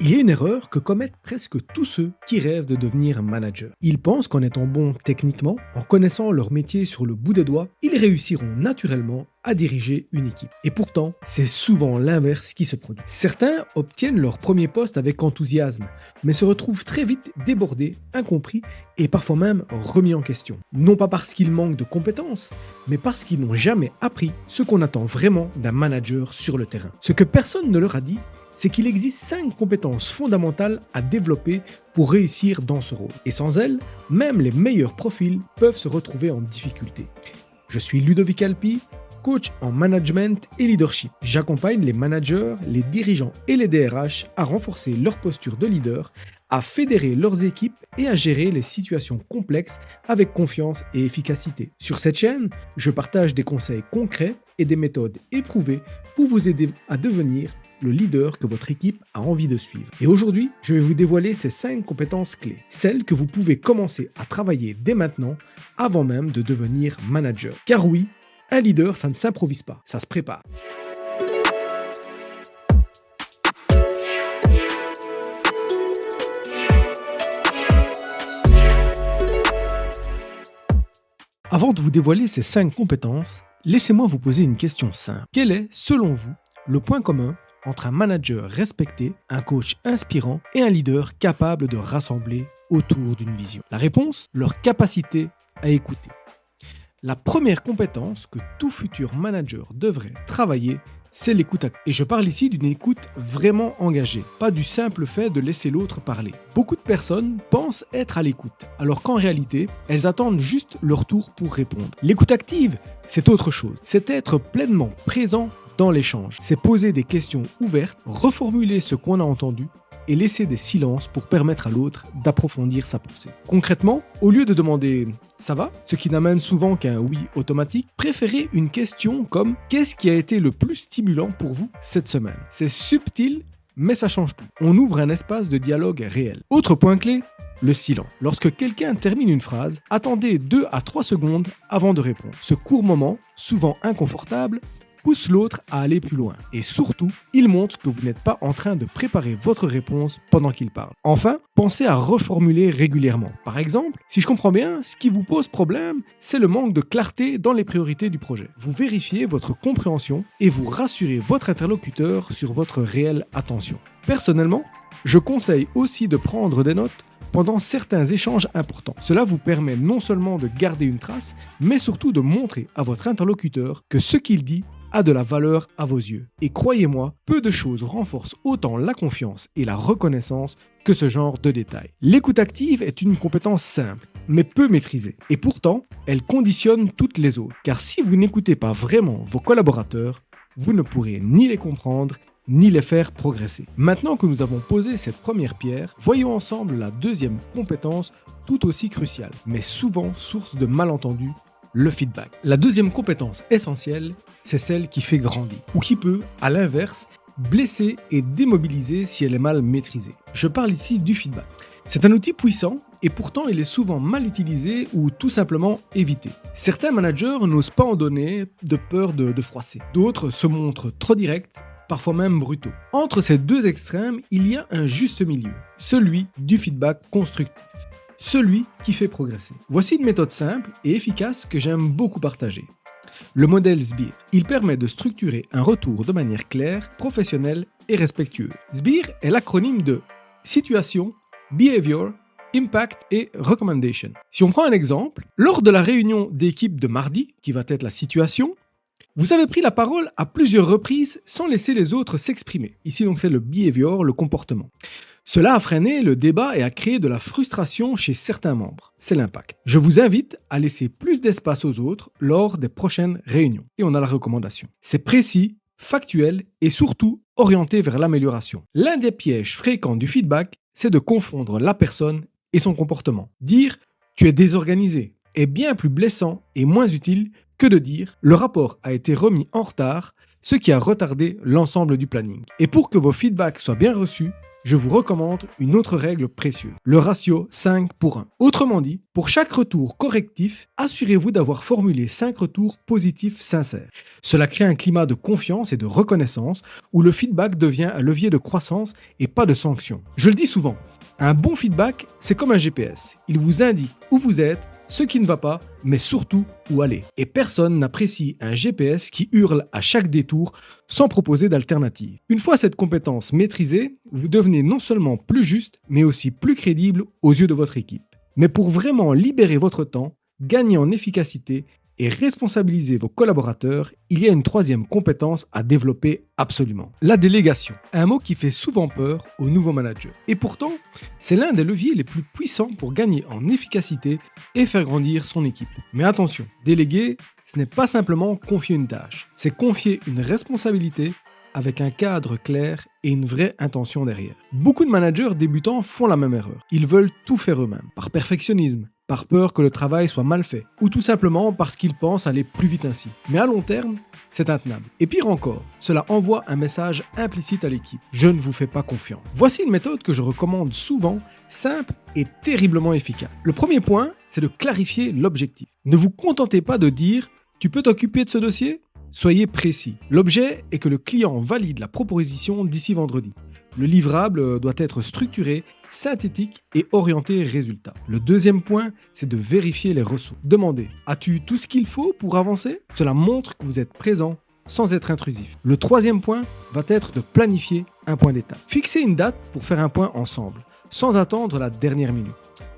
Il y a une erreur que commettent presque tous ceux qui rêvent de devenir manager. Ils pensent qu'en étant bons techniquement, en connaissant leur métier sur le bout des doigts, ils réussiront naturellement à diriger une équipe. Et pourtant, c'est souvent l'inverse qui se produit. Certains obtiennent leur premier poste avec enthousiasme, mais se retrouvent très vite débordés, incompris et parfois même remis en question. Non pas parce qu'ils manquent de compétences, mais parce qu'ils n'ont jamais appris ce qu'on attend vraiment d'un manager sur le terrain. Ce que personne ne leur a dit, c'est qu'il existe 5 compétences fondamentales à développer pour réussir dans ce rôle. Et sans elles, même les meilleurs profils peuvent se retrouver en difficulté. Je suis Ludovic Alpi, coach en management et leadership. J'accompagne les managers, les dirigeants et les DRH à renforcer leur posture de leader, à fédérer leurs équipes et à gérer les situations complexes avec confiance et efficacité. Sur cette chaîne, je partage des conseils concrets et des méthodes éprouvées pour vous aider à devenir le leader que votre équipe a envie de suivre. Et aujourd'hui, je vais vous dévoiler ces 5 compétences clés, celles que vous pouvez commencer à travailler dès maintenant, avant même de devenir manager. Car oui, un leader, ça ne s'improvise pas, ça se prépare. Avant de vous dévoiler ces 5 compétences, laissez-moi vous poser une question simple. Quel est, selon vous, le point commun entre un manager respecté, un coach inspirant et un leader capable de rassembler autour d'une vision? La réponse, leur capacité à écouter. La première compétence que tout futur manager devrait travailler, c'est l'écoute active. Et je parle ici d'une écoute vraiment engagée, pas du simple fait de laisser l'autre parler. Beaucoup de personnes pensent être à l'écoute, alors qu'en réalité, elles attendent juste leur tour pour répondre. L'écoute active, c'est autre chose. C'est être pleinement présent dans l'échange. C'est poser des questions ouvertes, reformuler ce qu'on a entendu et laisser des silences pour permettre à l'autre d'approfondir sa pensée. Concrètement, au lieu de demander « ça va ?», ce qui n'amène souvent qu'un oui automatique, préférez une question comme « qu'est-ce qui a été le plus stimulant pour vous cette semaine ?» C'est subtil, mais ça change tout. On ouvre un espace de dialogue réel. Autre point clé, le silence. Lorsque quelqu'un termine une phrase, attendez 2 à 3 secondes avant de répondre. Ce court moment, souvent inconfortable, pousse l'autre à aller plus loin. Et surtout, il montre que vous n'êtes pas en train de préparer votre réponse pendant qu'il parle. Enfin, pensez à reformuler régulièrement. Par exemple, si je comprends bien, ce qui vous pose problème, c'est le manque de clarté dans les priorités du projet. Vous vérifiez votre compréhension et vous rassurez votre interlocuteur sur votre réelle attention. Personnellement, je conseille aussi de prendre des notes pendant certains échanges importants. Cela vous permet non seulement de garder une trace, mais surtout de montrer à votre interlocuteur que ce qu'il dit a de la valeur à vos yeux. Et croyez-moi, peu de choses renforcent autant la confiance et la reconnaissance que ce genre de détails. L'écoute active est une compétence simple, mais peu maîtrisée. Et pourtant, elle conditionne toutes les autres. Car si vous n'écoutez pas vraiment vos collaborateurs, vous ne pourrez ni les comprendre, ni les faire progresser. Maintenant que nous avons posé cette première pierre, voyons ensemble la deuxième compétence tout aussi cruciale, mais souvent source de malentendus, le feedback. La deuxième compétence essentielle, c'est celle qui fait grandir, ou qui peut, à l'inverse, blesser et démobiliser si elle est mal maîtrisée. Je parle ici du feedback. C'est un outil puissant et pourtant il est souvent mal utilisé ou tout simplement évité. Certains managers n'osent pas en donner de peur de froisser. D'autres se montrent trop directs, parfois même brutaux. Entre ces deux extrêmes, il y a un juste milieu, celui du feedback constructif. Celui qui fait progresser. Voici une méthode simple et efficace que j'aime beaucoup partager. Le modèle SBIR. Il permet de structurer un retour de manière claire, professionnelle et respectueuse. SBIR est l'acronyme de Situation, Behavior, Impact et Recommendation. Si on prend un exemple, lors de la réunion d'équipe de mardi, qui va être la situation, vous avez pris la parole à plusieurs reprises sans laisser les autres s'exprimer. Ici, donc, c'est le behavior, le comportement. Cela a freiné le débat et a créé de la frustration chez certains membres. C'est l'impact. Je vous invite à laisser plus d'espace aux autres lors des prochaines réunions. Et on a la recommandation. C'est précis, factuel et surtout orienté vers l'amélioration. L'un des pièges fréquents du feedback, c'est de confondre la personne et son comportement. Dire « tu es désorganisé » est bien plus blessant et moins utile que de dire « le rapport a été remis en retard », ce qui a retardé l'ensemble du planning. Et pour que vos feedbacks soient bien reçus, je vous recommande une autre règle précieuse, le ratio 5 pour 1. Autrement dit, pour chaque retour correctif, assurez-vous d'avoir formulé 5 retours positifs sincères. Cela crée un climat de confiance et de reconnaissance où le feedback devient un levier de croissance et pas de sanction. Je le dis souvent, un bon feedback, c'est comme un GPS. Il vous indique où vous êtes, ce qui ne va pas, mais surtout où aller. Et personne n'apprécie un GPS qui hurle à chaque détour sans proposer d'alternative. Une fois cette compétence maîtrisée, vous devenez non seulement plus juste, mais aussi plus crédible aux yeux de votre équipe. Mais pour vraiment libérer votre temps, gagner en efficacité et responsabiliser vos collaborateurs, il y a une troisième compétence à développer absolument. La délégation, un mot qui fait souvent peur aux nouveaux managers. Et pourtant, c'est l'un des leviers les plus puissants pour gagner en efficacité et faire grandir son équipe. Mais attention, déléguer, ce n'est pas simplement confier une tâche, c'est confier une responsabilité avec un cadre clair et une vraie intention derrière. Beaucoup de managers débutants font la même erreur. Ils veulent tout faire eux-mêmes, par perfectionnisme, par peur que le travail soit mal fait, ou tout simplement parce qu'ils pensent aller plus vite ainsi. Mais à long terme, c'est intenable. Et pire encore, cela envoie un message implicite à l'équipe. Je ne vous fais pas confiance. Voici une méthode que je recommande souvent, simple et terriblement efficace. Le premier point, c'est de clarifier l'objectif. Ne vous contentez pas de dire « tu peux t'occuper de ce dossier ?» Soyez précis. L'objet est que le client valide la proposition d'ici vendredi. Le livrable doit être structuré, synthétique et orienté résultat. Le deuxième point, c'est de vérifier les ressources. Demandez, as-tu tout ce qu'il faut pour avancer ? Cela montre que vous êtes présent sans être intrusif. Le troisième point va être de planifier un point d'étape. Fixez une date pour faire un point ensemble, sans attendre la dernière minute.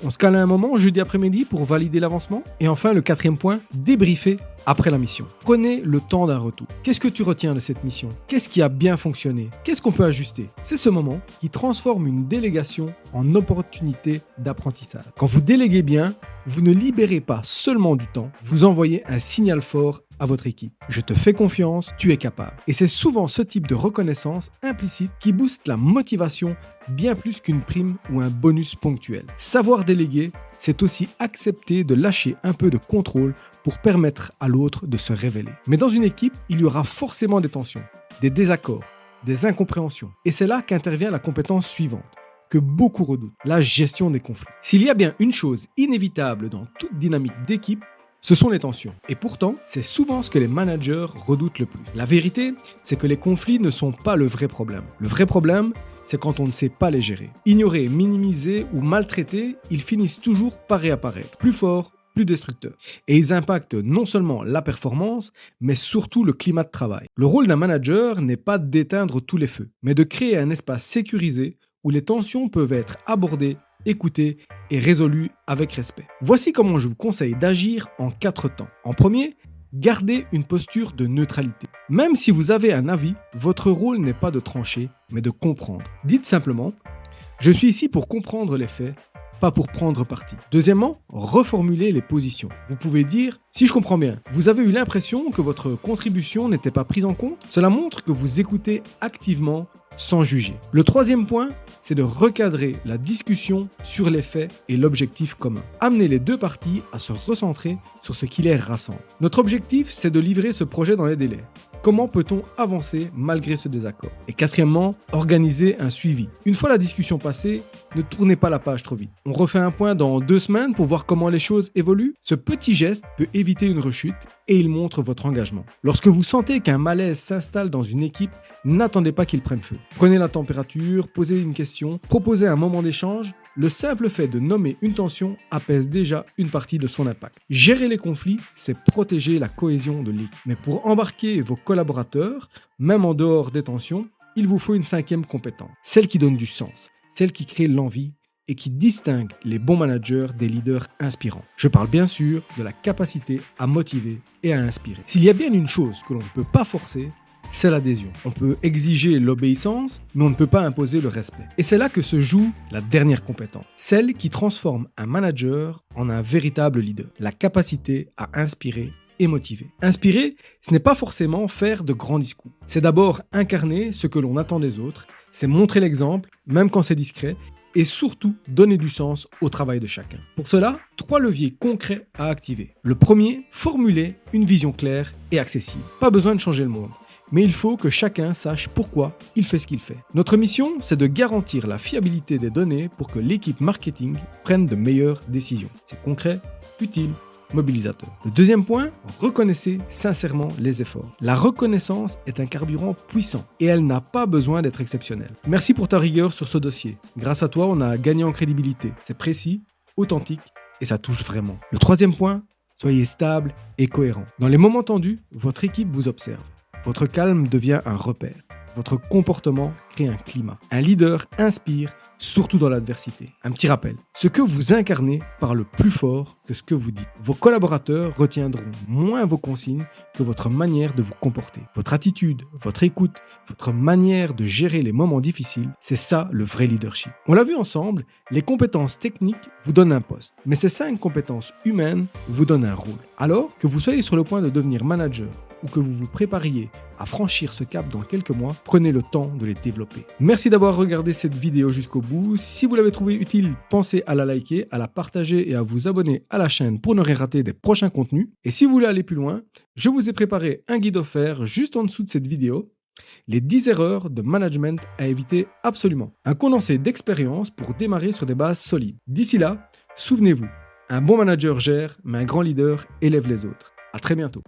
On se cale à un moment jeudi après-midi pour valider l'avancement. Et enfin, le quatrième point, débriefer après la mission. Prenez le temps d'un retour. Qu'est-ce que tu retiens de cette mission ? Qu'est-ce qui a bien fonctionné ? Qu'est-ce qu'on peut ajuster ? C'est ce moment qui transforme une délégation en opportunité d'apprentissage. Quand vous déléguez bien, vous ne libérez pas seulement du temps, vous envoyez un signal fort à votre équipe. Je te fais confiance, tu es capable. Et c'est souvent ce type de reconnaissance implicite qui booste la motivation bien plus qu'une prime ou un bonus ponctuel. Savoir déléguer, c'est aussi accepter de lâcher un peu de contrôle pour permettre à l'autre de se révéler. Mais dans une équipe, il y aura forcément des tensions, des désaccords, des incompréhensions. Et c'est là qu'intervient la compétence suivante, que beaucoup redoutent, la gestion des conflits. S'il y a bien une chose inévitable dans toute dynamique d'équipe, ce sont les tensions. Et pourtant, c'est souvent ce que les managers redoutent le plus. La vérité, c'est que les conflits ne sont pas le vrai problème. Le vrai problème, c'est quand on ne sait pas les gérer. Ignorés, minimisés ou maltraités, ils finissent toujours par réapparaître, plus forts, plus destructeurs. Et ils impactent non seulement la performance, mais surtout le climat de travail. Le rôle d'un manager n'est pas d'éteindre tous les feux, mais de créer un espace sécurisé où les tensions peuvent être abordées, écoutées et résolues avec respect. Voici comment je vous conseille d'agir en 4 temps. En premier, gardez une posture de neutralité. Même si vous avez un avis, votre rôle n'est pas de trancher, mais de comprendre. Dites simplement « Je suis ici pour comprendre les faits, pas pour prendre parti ». Deuxièmement, reformulez les positions. Vous pouvez dire « Si je comprends bien, vous avez eu l'impression que votre contribution n'était pas prise en compte ?» Cela montre que vous écoutez activement sans juger. Le troisième point, c'est de recadrer la discussion sur les faits et l'objectif commun. Amenez les deux parties à se recentrer sur ce qui les rassemble. Notre objectif, c'est de livrer ce projet dans les délais. Comment peut-on avancer malgré ce désaccord ? Et quatrièmement, organiser un suivi. Une fois la discussion passée, ne tournez pas la page trop vite. On refait un point dans 2 semaines pour voir comment les choses évoluent. Ce petit geste peut éviter une rechute et il montre votre engagement. Lorsque vous sentez qu'un malaise s'installe dans une équipe, n'attendez pas qu'il prenne feu. Prenez la température, posez une question, proposez un moment d'échange. Le simple fait de nommer une tension apaise déjà une partie de son impact. Gérer les conflits, c'est protéger la cohésion de l'équipe. Mais pour embarquer vos collaborateurs, même en dehors des tensions, il vous faut une 5e compétence. Celle qui donne du sens, celle qui crée l'envie et qui distingue les bons managers des leaders inspirants. Je parle bien sûr de la capacité à motiver et à inspirer. S'il y a bien une chose que l'on ne peut pas forcer, c'est l'adhésion. On peut exiger l'obéissance, mais on ne peut pas imposer le respect. Et c'est là que se joue la dernière compétence, celle qui transforme un manager en un véritable leader, la capacité à inspirer et motiver. Inspirer, ce n'est pas forcément faire de grands discours. C'est d'abord incarner ce que l'on attend des autres, c'est montrer l'exemple, même quand c'est discret, et surtout donner du sens au travail de chacun. Pour cela, 3 leviers concrets à activer. Le premier, formuler une vision claire et accessible. Pas besoin de changer le monde. mais il faut que chacun sache pourquoi il fait ce qu'il fait. Notre mission, c'est de garantir la fiabilité des données pour que l'équipe marketing prenne de meilleures décisions. C'est concret, utile, mobilisateur. Le deuxième point, reconnaissez sincèrement les efforts. La reconnaissance est un carburant puissant et elle n'a pas besoin d'être exceptionnelle. Merci pour ta rigueur sur ce dossier. Grâce à toi, on a gagné en crédibilité. C'est précis, authentique et ça touche vraiment. Le troisième point, soyez stable et cohérent. Dans les moments tendus, votre équipe vous observe. Votre calme devient un repère. Votre comportement crée un climat. Un leader inspire, surtout dans l'adversité. Un petit rappel, ce que vous incarnez parle plus fort que ce que vous dites. Vos collaborateurs retiendront moins vos consignes que votre manière de vous comporter. Votre attitude, votre écoute, votre manière de gérer les moments difficiles, c'est ça le vrai leadership. On l'a vu ensemble, les compétences techniques vous donnent un poste, mais ces 5 compétences humaines vous donnent un rôle. Alors que vous soyez sur le point de devenir manager ou que vous vous prépariez à franchir ce cap dans quelques mois, prenez le temps de les développer. Merci d'avoir regardé cette vidéo jusqu'au bout. Si vous l'avez trouvée utile, pensez à la liker, à la partager et à vous abonner à la chaîne pour ne rien rater des prochains contenus. Et si vous voulez aller plus loin, je vous ai préparé un guide offert juste en dessous de cette vidéo. Les 10 erreurs de management à éviter absolument. Un condensé d'expérience pour démarrer sur des bases solides. D'ici là, souvenez-vous, un bon manager gère, mais un grand leader élève les autres. À très bientôt.